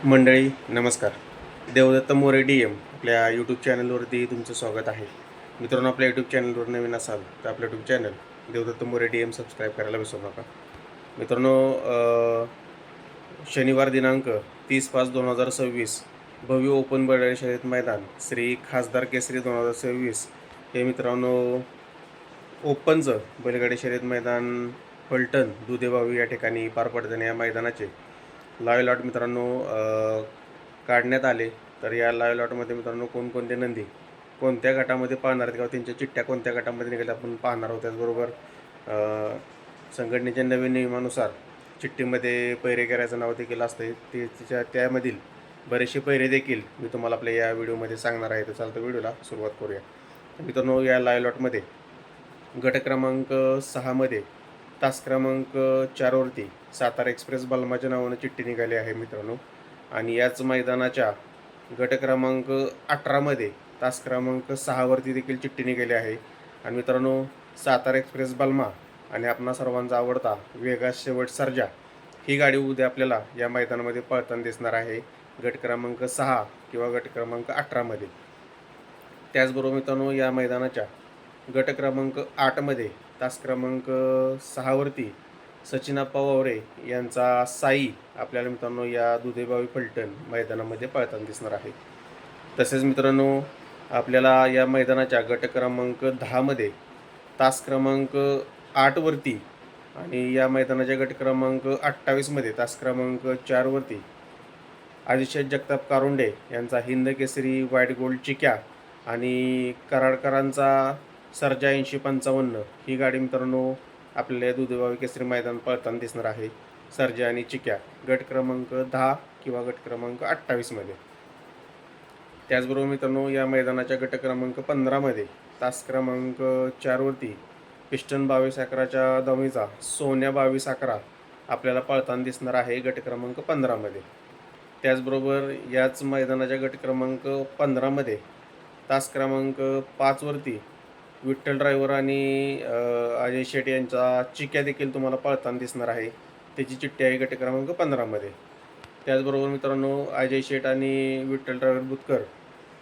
मंडळी नमस्कार. Devdatt More D M आपल्या यूट्यूब चॅनलवरती तुमचं स्वागत आहे. मित्रांनो, आपल्या यूट्यूब चॅनलवर नवीन असाल तर आपलं YouTube channel Devdatta More D M subscribe करायला विसरू नका. मित्रांनो, शनिवार दिनांक 30/5/2026 भव्य ओपन बैलगाडी शर्यत मैदान श्री खासदार केसरी 2026 हे मित्रांनो ओपनचं बैलगाडी शर्यत मैदान फलटण दुधेबावी या ठिकाणी पार पडताना या मैदानाचे लाईव्ह लॉट मित्रांनो काढण्यात आले. तर या लाईव्ह लॉटमध्ये मित्रांनो कोणकोणते नंदी कोणत्या गटामध्ये पाहणार आहेत किंवा त्यांच्या चिठ्ठ्या कोणत्या गटामध्ये निघाल्या आपण पाहणार आहोत. त्याचबरोबर संघटनेच्या नवीन नियमानुसार चिठ्ठीमध्ये पैरे करायचं नाव देखील असतं. त्यामधील बरेचसे पैरे देखील मी तुम्हाला आपल्या या व्हिडिओमध्ये सांगणार आहे. तर चालतं व्हिडिओला सुरुवात करूया. मित्रांनो, या लाईव्ह लॉटमध्ये गट क्रमांक 6मध्ये तास क्रमांक 4वरती सातारा एक्सप्रेस बलमाच्या नावानं चिठ्ठी निघाली आहे मित्रांनो. आणि याच मैदानाच्या गट क्रमांक 18मध्ये तास क्रमांक 6वरती देखील चिठ्ठी निघाली आहे. आणि मित्रांनो, सातारा एक्सप्रेस बलमा आणि आपणा सर्वांचा आवडता वेगास शेवट सर्जा ही गाडी उद्या आपल्याला या मैदानामध्ये पळताना दिसणार आहे, गट क्रमांक 6 किंवा गट क्रमांक 18मध्ये. त्याचबरोबर मित्रांनो, या मैदानाच्या गट क्रमांक 8मध्ये तास क्रमांक 6वरती सचिनाप्पा वावरे यांचा साई आपल्याला मित्रांनो या दुधेबावी फलटण मैदानामध्ये पळताना दिसणार आहे. तसेच मित्रांनो, आपल्याला या मैदानाच्या गट क्रमांक 10मध्ये तास क्रमांक 8वरती आणि या मैदानाच्या गट क्रमांक 28मध्ये तास क्रमांक 4वरती आदिशेठ जगताप कारुंडे यांचा हिंद केसरी व्हाईट गोल्ड चिक्या आणि कराडकरांचा सर्जा 8055 ही गाडी मित्रांनो आपल्याला या दुधेबावी केसरी मैदान पळताना दिसणार आहे. सर्जा आणि चिक्या गट क्रमांक 10 किंवा गट क्रमांक 28मध्ये. त्याचबरोबर मित्रांनो, या मैदानाच्या गट क्रमांक 15मध्ये तास क्रमांक 4वरती पिस्टन 22/11च्या दमीचा सोन्या 22/11 आपल्याला पळताना दिसणार आहे गट क्रमांक 15मध्ये. त्याचबरोबर याच मैदानाच्या गट क्रमांक 15मध्ये तास क्रमांक 5वरती विठ्ठल ड्रायव्हर आणि अजय शेट यांचा चिक्या देखील तुम्हाला पळताना दिसणार आहे. त्याची चिठ्ठी आहे गट क्रमांक 15मध्ये. त्याचबरोबर मित्रांनो, अजय शेट आणि विठ्ठल ड्रायव्हर बुतकर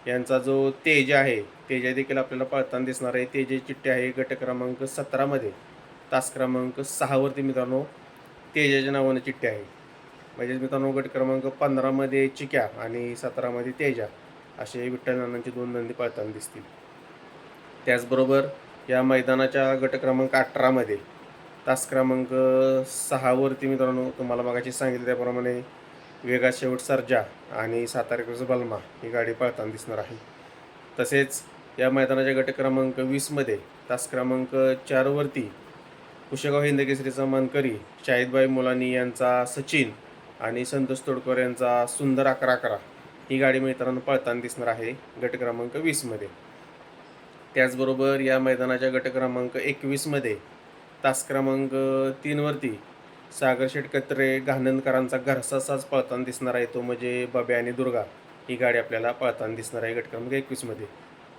यांचा जो तेजा आहे तेजा देखील आपल्याला पळताना दिसणार आहे. तेजाची चिठ्ठी आहे गट क्रमांक 17मध्ये तास क्रमांक 6वरती मित्रांनो तेजाच्या नावानं चिठ्ठी आहे. म्हणजेच मित्रांनो, गट क्रमांक 15मध्ये चिक्या आणि 17मध्ये तेजा असे विठ्ठल नानांचे 2 नंदी पळताना दिसतील. त्याचबरोबर या मैदानाच्या गट क्रमांक 18मध्ये तास क्रमांक 6वरती मित्रांनो तुम्हाला मगाशी सांगितलं त्याप्रमाणे वेगास शेवट सर्जा आणि सातारा एक्सप्रेस बलमा ही गाडी पळताना दिसणार आहे. तसेच या मैदानाच्या गट क्रमांक 20मध्ये तास क्रमांक 4वरती कुशेगाव हिंद केसरीचा मानकरी शाहिदबाई मुलानी यांचा सचिन आणि संतोष तोडकर यांचा सुंदर 11/11 ही गाडी मित्रांनो पळताना दिसणार आहे गट क्रमांक 20मध्ये. त्याचबरोबर या मैदानाच्या गट क्रमांक 21मध्ये तास क्रमांक 3वरती सागर शेठ कत्रे घाणंदकरांचा घरचा साज पळताना दिसणार आहे, तो म्हणजे बब्या आणि दुर्गा ही गाडी आपल्याला पळताना दिसणार आहे गट क्रमांक 21मध्ये.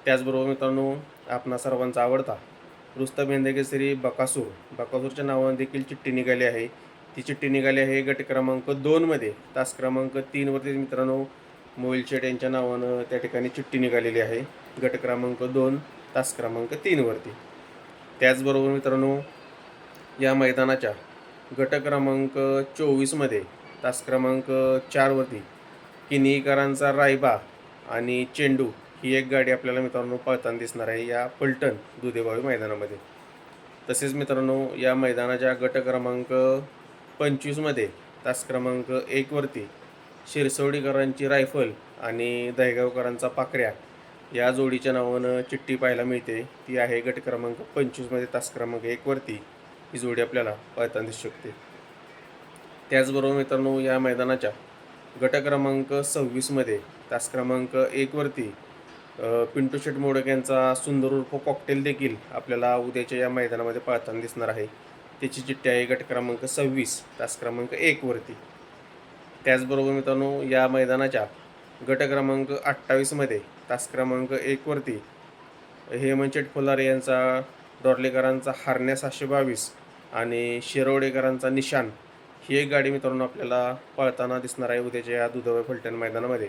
त्याचबरोबर मित्रांनो, आपणा सर्वांचा आवडता रुस्तम हिंद केसरी बकासूरच्या नावाने देखील चिठ्ठी निघाली आहे. ती चिठ्ठी निघाली आहे गट क्रमांक 2मध्ये तास क्रमांक 3वरती मित्रांनो मोहिल शेठ यांच्या नावानं त्या ठिकाणी चिठ्ठी निघालेली आहे गट क्रमांक 2 तास क्रमांक 3वरती. त्याचबरोबर मित्रांनो, या मैदानाच्या गट क्रमांक 24मध्ये तास क्रमांक 4वरती किनीकरांचा रायबा आणि चेंडू ही एक गाडी आपल्याला मित्रांनो पळताना दिसणार आहे या फलटण दुधेबावी मैदानामध्ये. तसेच मित्रांनो, या मैदानाच्या गट क्रमांक 25मध्ये तास क्रमांक 1वरती शिरसवडीकरांची रायफल आणि दहेगावकरांचा पाकऱ्या या जोडीच्या नावानं चिठ्ठी पाहायला मिळते. ती आहे गट क्रमांक 25मध्ये तास क्रमांक 1वरती ही जोडी आपल्याला पळताना दिसू शकते. त्याचबरोबर मित्रांनो, या मैदानाच्या गट क्रमांक 26मध्ये तास क्रमांक 1वरती पिंटू शेट मोडक यांचा सुंदर उर्फ कॉकटेल देखील आपल्याला उद्याच्या या मैदानामध्ये पळताना दिसणार आहे. त्याची चिठ्ठी आहे गट क्रमांक 26 तास क्रमांक 1वरती. त्याचबरोबर मित्रांनो, या मैदानाच्या गट क्रमांक 28मध्ये तास क्रमांक 1वरती हेमंत फुलारे यांचा डॉर्लेकरांचा हारण्या 722 आणि शिरवडेकरांचा निशान ही एक गाडी मित्रांनो आपल्याला पळताना दिसणार आहे उद्याच्या या दुधाळे फलटण मैदानामध्ये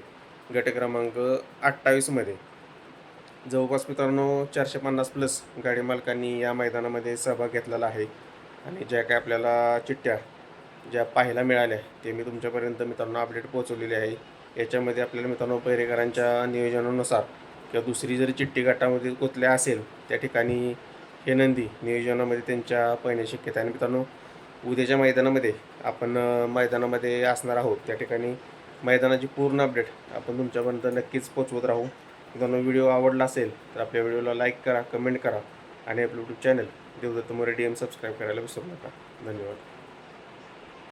गट क्रमांक 28मध्ये. जवळपास मित्रांनो 450 प्लस गाडी मालकांनी या मैदानामध्ये सहभाग घेतलेला आहे आणि ज्या काय आपल्याला चिठ्ठ्या ज्या पाहायला मिळाल्या ते मी तुमच्यापर्यंत मित्रांनो अपडेट पोहोचवलेली आहे. याच्यामध्ये आपल्याला मित्रांनो पैरेकरांच्या नियोजनानुसार किंवा दुसरी जरी चिठ्ठी गटामध्ये कुठल्या असेल त्या ठिकाणी हे नंदी नियोजनामध्ये त्यांच्या पळण्याची शक्यता आहे. आणि मित्रांनो उद्याच्या मैदानामध्ये आपण मैदानामध्ये असणार आहोत. त्या ठिकाणी मैदानाची पूर्ण अपडेट आपण तुमच्यापर्यंत नक्कीच पोचवत राहू. मित्रांनो व्हिडिओ आवडला असेल तर आपल्या व्हिडिओला लाईक करा, कमेंट करा आणि आपलं YouTube channel Devdatta More DM subscribe करायला विसरू नका. धन्यवाद.